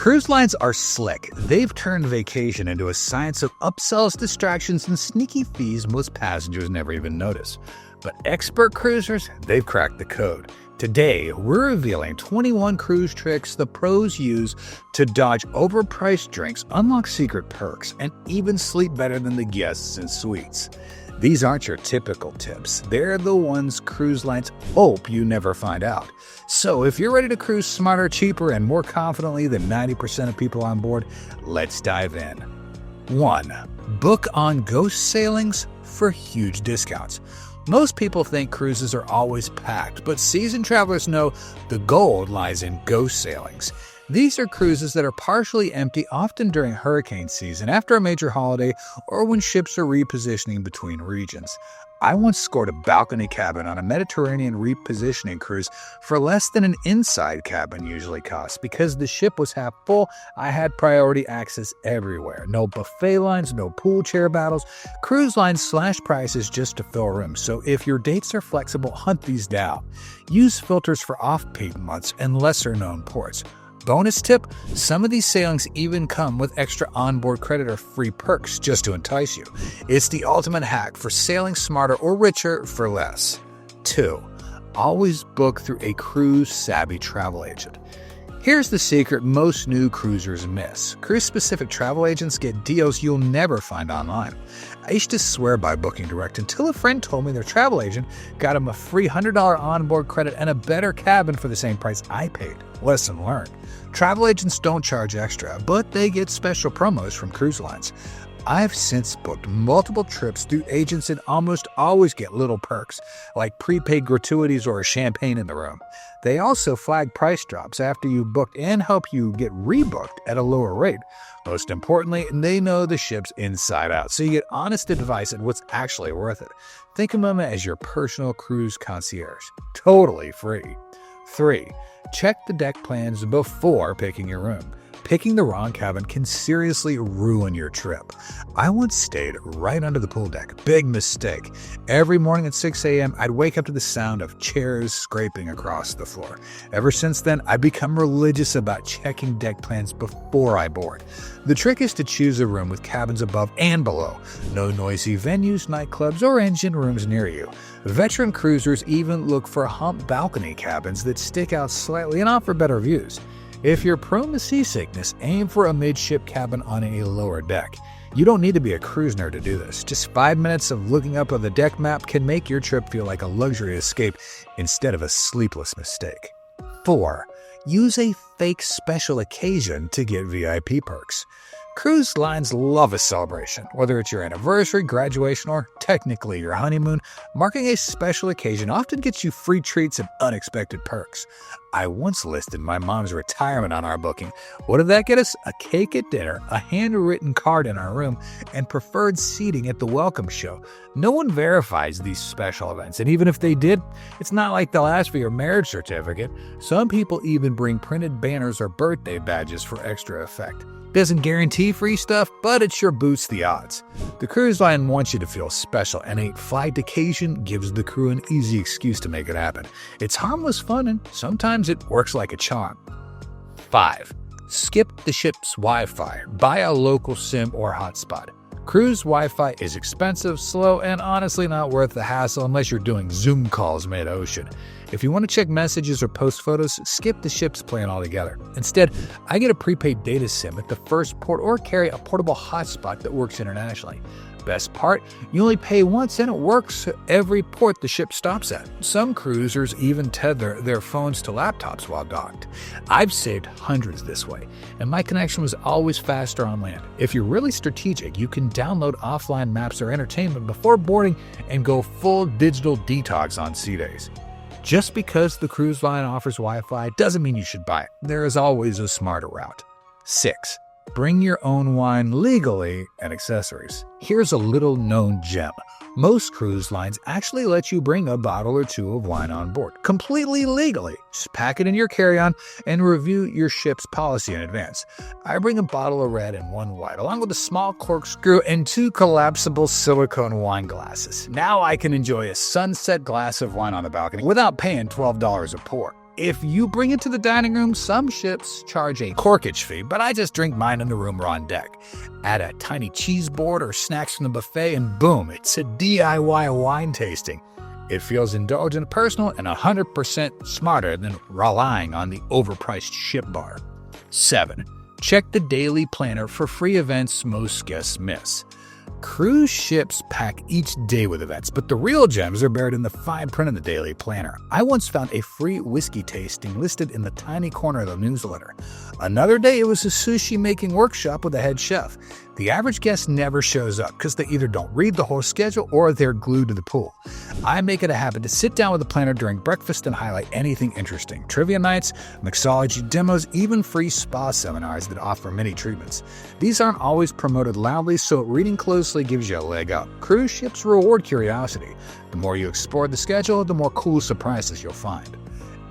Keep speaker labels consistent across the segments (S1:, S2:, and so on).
S1: Cruise lines are slick. They've turned vacation into a science of upsells, distractions, and sneaky fees most passengers never even notice. But expert cruisers, they've cracked the code. Today, we're revealing 21 cruise tricks the pros use to dodge overpriced drinks, unlock secret perks, and even sleep better than the guests in suites. These aren't your typical tips. They're the ones cruise lines hope you never find out. So if you're ready to cruise smarter, cheaper, and more confidently than 90% of people on board, let's dive in. 1. Book on ghost sailings for huge discounts. Most people think cruises are always packed, but seasoned travelers know the gold lies in ghost sailings. These are cruises that are partially empty, often during hurricane season, after a major holiday, or when ships are repositioning between regions. I once scored a balcony cabin on a Mediterranean repositioning cruise for less than an inside cabin usually costs. Because the ship was half full, I had priority access everywhere. No buffet lines, no pool chair battles. Cruise lines slash prices just to fill rooms, so if your dates are flexible, hunt these down. Use filters for off-peak months and lesser-known ports. Bonus tip, some of these sailings even come with extra onboard credit or free perks just to entice you. It's the ultimate hack for sailing smarter or richer for less. 2. Always book through a cruise-savvy travel agent. Here's the secret most new cruisers miss. Cruise-specific travel agents get deals you'll never find online. I used to swear by booking direct until a friend told me their travel agent got him a free $100 onboard credit and a better cabin for the same price I paid. Lesson learned. Travel agents don't charge extra, but they get special promos from cruise lines. I've since booked multiple trips through agents and almost always get little perks, like prepaid gratuities or a champagne in the room. They also flag price drops after you booked and help you get rebooked at a lower rate. Most importantly, they know the ship's inside out, so you get honest advice on what's actually worth it. Think of them as your personal cruise concierge. Totally free. 3. Check the deck plans before picking your room. Picking the wrong cabin can seriously ruin your trip. I once stayed right under the pool deck. Big mistake. Every morning at 6 a.m., I'd wake up to the sound of chairs scraping across the floor. Ever since then, I've become religious about checking deck plans before I board. The trick is to choose a room with cabins above and below. No noisy venues, nightclubs, or engine rooms near you. Veteran cruisers even look for hump balcony cabins that stick out slightly and offer better views. If you're prone to seasickness, aim for a midship cabin on a lower deck. You don't need to be a cruise nerd to do this. Just 5 minutes of looking up on the deck map can make your trip feel like a luxury escape instead of a sleepless mistake. 4. Use a fake special occasion to get VIP perks. Cruise lines love a celebration, whether it's your anniversary, graduation, or technically your honeymoon. Marking a special occasion often gets you free treats and unexpected perks. I once listed my mom's retirement on our booking. What did that get us? A cake at dinner, a handwritten card in our room, and preferred seating at the welcome show. No one verifies these special events, and even if they did, it's not like they'll ask for your marriage certificate. Some people even bring printed banners or birthday badges for extra effect. Doesn't guarantee free stuff, but it sure boosts the odds. The cruise line wants you to feel special, and a flight occasion gives the crew an easy excuse to make it happen. It's harmless fun, and sometimes it works like a charm. 5. Skip the ship's Wi-Fi. Buy a local SIM or hotspot. Cruise Wi-Fi is expensive, slow, and honestly not worth the hassle unless you're doing Zoom calls mid-ocean. If you want to check messages or post photos, skip the ship's plan altogether. Instead, I get a prepaid data SIM at the first port or carry a portable hotspot that works internationally. Best part, you only pay once and it works every port the ship stops at. Some cruisers even tether their phones to laptops while docked. I've saved hundreds this way, and my connection was always faster on land. If you're really strategic, you can download offline maps or entertainment before boarding and go full digital detox on sea days. Just because the cruise line offers Wi-Fi doesn't mean you should buy it. There is always a smarter route. 6. Bring your own wine legally and accessories. Here's a little known gem. Most cruise lines actually let you bring a bottle or two of wine on board, completely legally. Just pack it in your carry-on and review your ship's policy in advance. I bring a bottle of red and one white, along with a small corkscrew and 2 collapsible silicone wine glasses. Now I can enjoy a sunset glass of wine on the balcony without paying $12 a pour. If you bring it to the dining room, some ships charge a corkage fee, but I just drink mine in the room or on deck. Add a tiny cheese board or snacks from the buffet and boom, it's a DIY wine tasting. It feels indulgent, personal, and 100% smarter than relying on the overpriced ship bar. 7. Check the daily planner for free events most guests miss. Cruise ships pack each day with events, but the real gems are buried in the fine print of the daily planner. I once found a free whiskey tasting listed in the tiny corner of the newsletter. Another day, it was a sushi-making workshop with a head chef. The average guest never shows up because they either don't read the whole schedule or they're glued to the pool. I make it a habit to sit down with the planner during breakfast and highlight anything interesting. Trivia nights, mixology demos, even free spa seminars that offer mini treatments. These aren't always promoted loudly, so reading closely gives you a leg up. Cruise ships reward curiosity. The more you explore the schedule, the more cool surprises you'll find.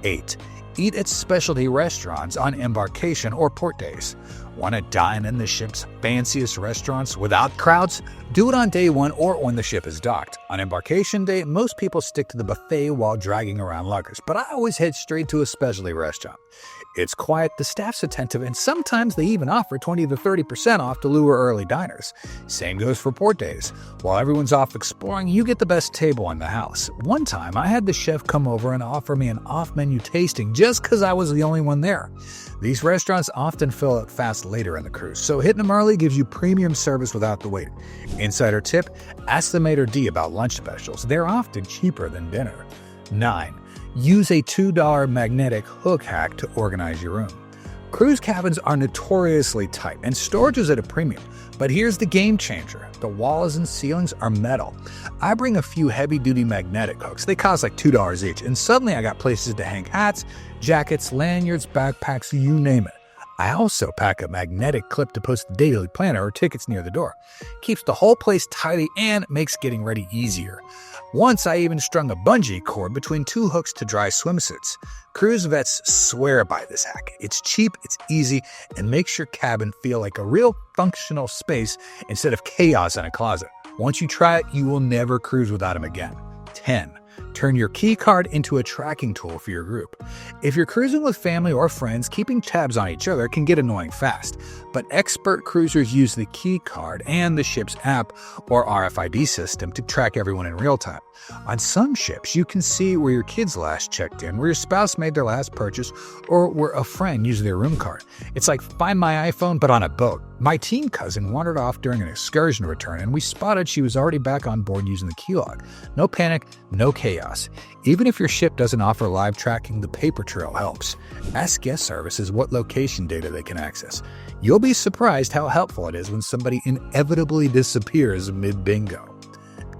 S1: 8. Eat at specialty restaurants on embarkation or port days. Want to dine in the ship's fanciest restaurants without crowds? Do it on day 1 or when the ship is docked. On embarkation day, most people stick to the buffet while dragging around luggage, but I always head straight to a specialty restaurant. It's quiet, the staff's attentive, and sometimes they even offer 20 to 30% off to lure early diners. Same goes for port days. While everyone's off exploring, you get the best table in the house. One time, I had the chef come over and offer me an off-menu tasting just because I was the only one there. These restaurants often fill up fast later in the cruise, so hitting them early gives you premium service without the wait. Insider tip, ask the maitre d' about lunch specials. They're often cheaper than dinner. 9. Use a $2 magnetic hook hack to organize your room. Cruise cabins are notoriously tight, and storage is at a premium. But here's the game changer. The walls and ceilings are metal. I bring a few heavy-duty magnetic hooks. They cost like $2 each, and suddenly I got places to hang hats, jackets, lanyards, backpacks, you name it. I also pack a magnetic clip to post the daily planner or tickets near the door. Keeps the whole place tidy and makes getting ready easier. Once I even strung a bungee cord between 2 hooks to dry swimsuits. Cruise vets swear by this hack. It's cheap, it's easy, and makes your cabin feel like a real functional space instead of chaos in a closet. Once you try it, you will never cruise without them again. 10. Turn your key card into a tracking tool for your group. If you're cruising with family or friends, keeping tabs on each other can get annoying fast. But expert cruisers use the key card and the ship's app or RFID system to track everyone in real time. On some ships, you can see where your kids last checked in, where your spouse made their last purchase, or where a friend used their room card. It's like Find My iPhone, but on a boat. My teen cousin wandered off during an excursion return, and we spotted she was already back on board using the key log. No panic, no chaos. Even if your ship doesn't offer live tracking, the paper trail helps. Ask guest services what location data they can access. You'll be surprised how helpful it is when somebody inevitably disappears mid-bingo.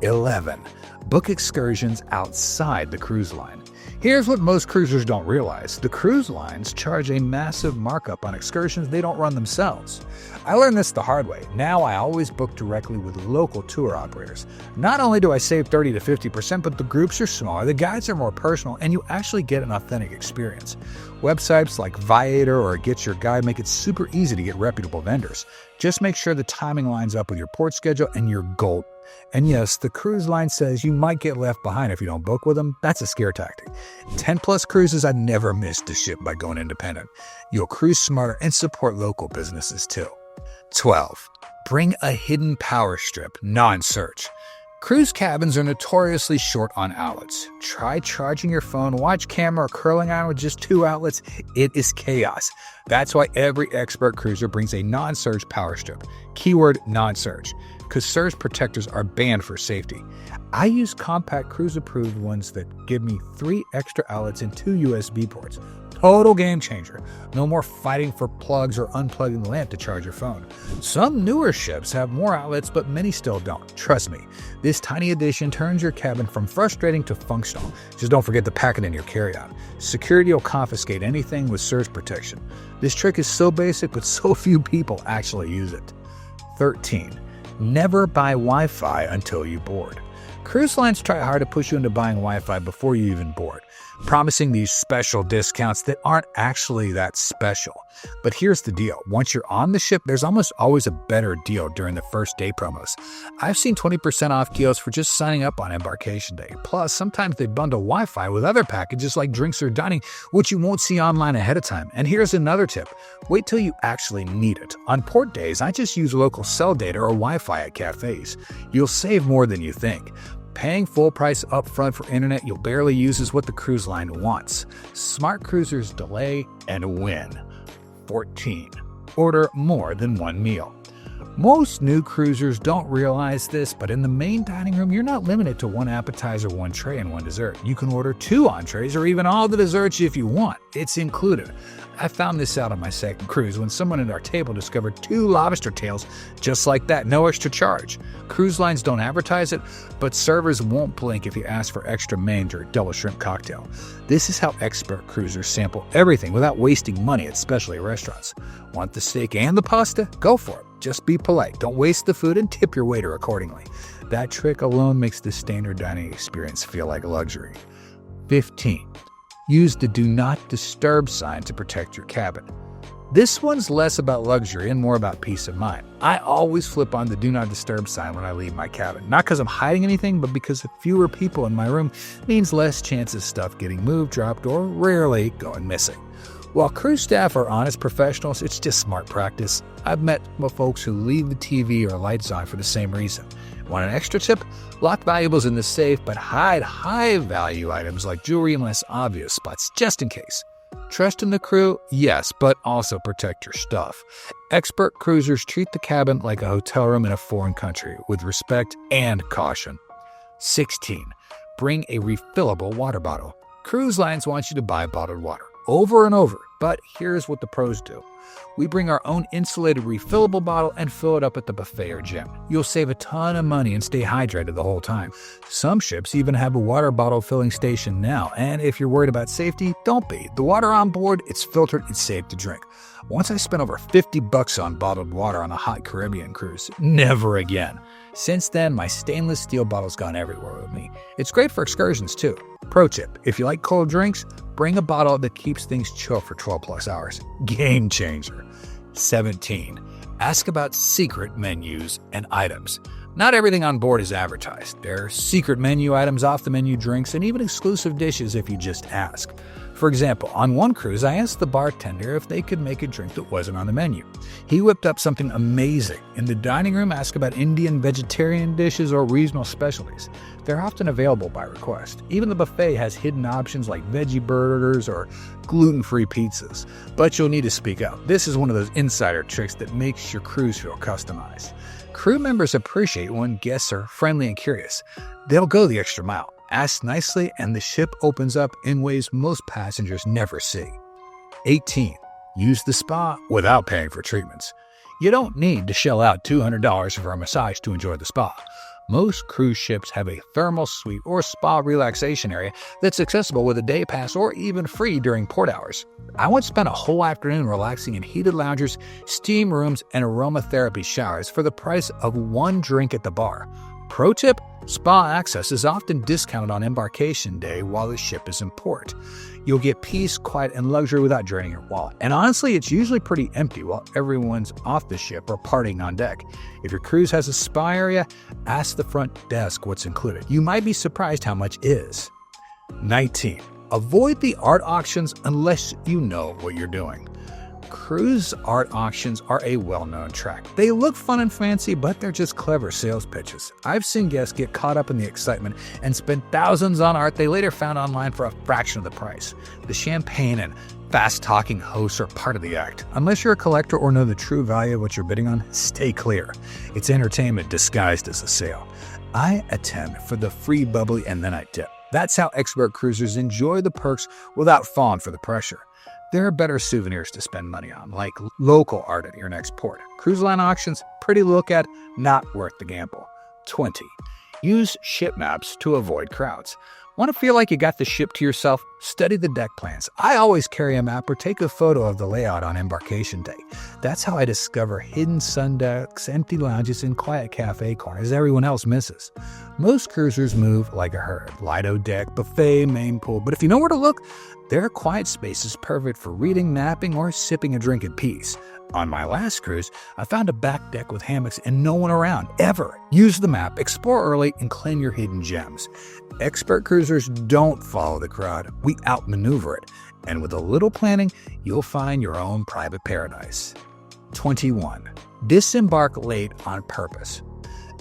S1: 11. Book excursions outside the cruise line. Here's what most cruisers don't realize. The cruise lines charge a massive markup on excursions they don't run themselves. I learned this the hard way. Now I always book directly with local tour operators. Not only do I save 30 to 50%, but the groups are smaller, the guides are more personal, and you actually get an authentic experience. Websites like Viator or Get Your Guide make it super easy to get reputable vendors. Just make sure the timing lines up with your port schedule and you're golden. And yes, the cruise line says you might get left behind if you don't book with them. That's a scare tactic. 10+ cruises I'd never missed a ship by going independent. You'll cruise smarter and support local businesses too. 12. Bring a hidden power strip, non-search. Cruise cabins are notoriously short on outlets. Try charging your phone, watch camera, or curling iron with just 2 outlets. It is chaos. That's why every expert cruiser brings a non-surge power strip. Keyword non-surge, because surge protectors are banned for safety. I use compact cruise-approved ones that give me 3 extra outlets and 2 USB ports. Total game changer. No more fighting for plugs or unplugging the lamp to charge your phone. Some newer ships have more outlets, but many still don't. Trust me, this tiny addition turns your cabin from frustrating to functional. Just don't forget to pack it in your carry-on. Security will confiscate anything with surge protection. This trick is so basic, but so few people actually use it. 13. Never buy Wi-Fi until you board. Cruise lines try hard to push you into buying Wi-Fi before you even board. promising these special discounts that aren't actually that special. But here's the deal. Once you're on the ship, there's almost always a better deal during the first day promos. I've seen 20% off deals for just signing up on embarkation day. Plus, sometimes they bundle Wi-Fi with other packages like drinks or dining, which you won't see online ahead of time. And here's another tip. Wait till you actually need it. On port days, I just use local cell data or Wi-Fi at cafes. You'll save more than you think. Paying full price upfront for internet you'll barely use is what the cruise line wants. Smart cruisers delay and win. 14. Order more than one meal. Most new cruisers don't realize this, but in the main dining room, you're not limited to one appetizer, one tray, and one dessert. You can order 2 entrees or even all the desserts if you want. It's included. I found this out on my second cruise when someone at our table discovered 2 lobster tails just like that, no extra charge. Cruise lines don't advertise it, but servers won't blink if you ask for extra mange or a double shrimp cocktail. This is how expert cruisers sample everything without wasting money at specialty restaurants. Want the steak and the pasta? Go for it. Just be polite. Don't waste the food and tip your waiter accordingly. That trick alone makes the standard dining experience feel like luxury. 15. Use the Do Not Disturb sign to protect your cabin. This one's less about luxury and more about peace of mind. I always flip on the Do Not Disturb sign when I leave my cabin. Not because I'm hiding anything, but because fewer people in my room means less chance of stuff getting moved, dropped, or rarely going missing. While cruise staff are honest professionals, it's just smart practice. I've met folks who leave the TV or lights on for the same reason. Want an extra tip? Lock valuables in the safe, but hide high-value items like jewelry in less obvious spots, just in case. Trust in the crew? Yes, but also protect your stuff. Expert cruisers treat the cabin like a hotel room in a foreign country, with respect and caution. 16. Bring a refillable water bottle. Cruise lines want you to buy bottled water over and over, but here's what the pros do. We bring our own insulated refillable bottle and fill it up at the buffet or gym. You'll save a ton of money and stay hydrated the whole time. Some ships even have a water bottle filling station now, and if you're worried about safety, don't be. The water on board, it's filtered, it's safe to drink. Once I spent over $50 on bottled water on a hot Caribbean cruise. Never again. Since then, my stainless steel bottle's gone everywhere with me. It's great for excursions too. Pro tip, if you like cold drinks, bring a bottle that keeps things chill for 12 plus hours. Game changer. 17. Ask about secret menus and items. Not everything on board is advertised. There are secret menu items, off-the-menu drinks, and even exclusive dishes if you just ask. For example, on one cruise, I asked the bartender if they could make a drink that wasn't on the menu. He whipped up something amazing. In the dining room, ask about Indian vegetarian dishes or regional specialties. They're often available by request. Even the buffet has hidden options like veggie burgers or gluten-free pizzas. But you'll need to speak up. This is one of those insider tricks that makes your cruise feel customized. Crew members appreciate when guests are friendly and curious. They'll go the extra mile. Ask nicely, and the ship opens up in ways most passengers never see. 18. Use the spa without paying for treatments. You don't need to shell out $200 for a massage to enjoy the spa. Most cruise ships have a thermal suite or spa relaxation area that's accessible with a day pass or even free during port hours. I once spent a whole afternoon relaxing in heated lounges, steam rooms, and aromatherapy showers for the price of one drink at the bar. Pro tip, spa access is often discounted on embarkation day while the ship is in port. You'll get peace, quiet, and luxury without draining your wallet. And honestly, it's usually pretty empty while everyone's off the ship or partying on deck. If your cruise has a spa area, ask the front desk what's included. You might be surprised how much is. 19. Avoid the art auctions unless you know what you're doing. Cruise art auctions are a well-known track. They look fun and fancy, but they're just clever sales pitches. I've seen guests get caught up in the excitement and spend thousands on art they later found online for a fraction of the price. The champagne and fast-talking hosts are part of the act. Unless you're a collector or know the true value of what you're bidding on, stay clear. It's entertainment disguised as a sale. I attend for the free bubbly and then I tip. That's how expert cruisers enjoy the perks without falling for the pressure. There are better souvenirs to spend money on, like local art at your next port. Cruise line auctions, pretty to look at, not worth the gamble. 20. Use ship maps to avoid crowds. Want to feel like you got the ship to yourself? Study the deck plans. I always carry a map or take a photo of the layout on embarkation day. That's how I discover hidden sun decks, empty lounges, and quiet cafe corners everyone else misses. Most cruisers move like a herd. Lido deck, buffet, main pool. But if you know where to look, there are quiet spaces perfect for reading, napping, or sipping a drink in peace. On my last cruise, I found a back deck with hammocks and no one around, ever. Use the map, explore early, and claim your hidden gems. Expert cruisers don't follow the crowd. We outmaneuver it. And with a little planning, you'll find your own private paradise. 21. Disembark late on purpose.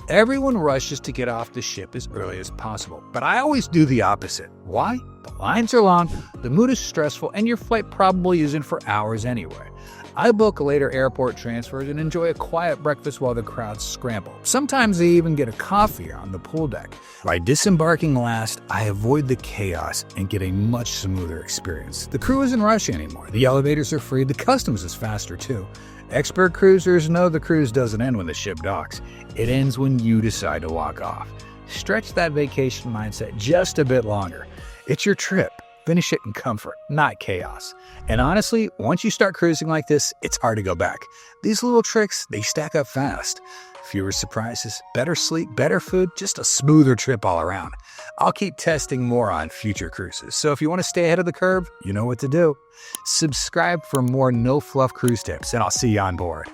S1: Everyone rushes to get off the ship as early as possible, but I always do the opposite. Why? The lines are long, the mood is stressful, and your flight probably isn't for hours anyway. I book later airport transfers and enjoy a quiet breakfast while the crowds scramble. Sometimes I even get a coffee on the pool deck. By disembarking last, I avoid the chaos and get a much smoother experience. The crew isn't rushing anymore. The elevators are free. The customs is faster too. Expert cruisers know the cruise doesn't end when the ship docks. It ends when you decide to walk off. Stretch that vacation mindset just a bit longer. It's your trip. Finish it in comfort, not chaos. And honestly, once you start cruising like this, it's hard to go back. These little tricks, they stack up fast. Fewer surprises, better sleep, better food, just a smoother trip all around. I'll keep testing more on future cruises, so if you want to stay ahead of the curve, you know what to do. Subscribe for more no-fluff cruise tips, and I'll see you on board.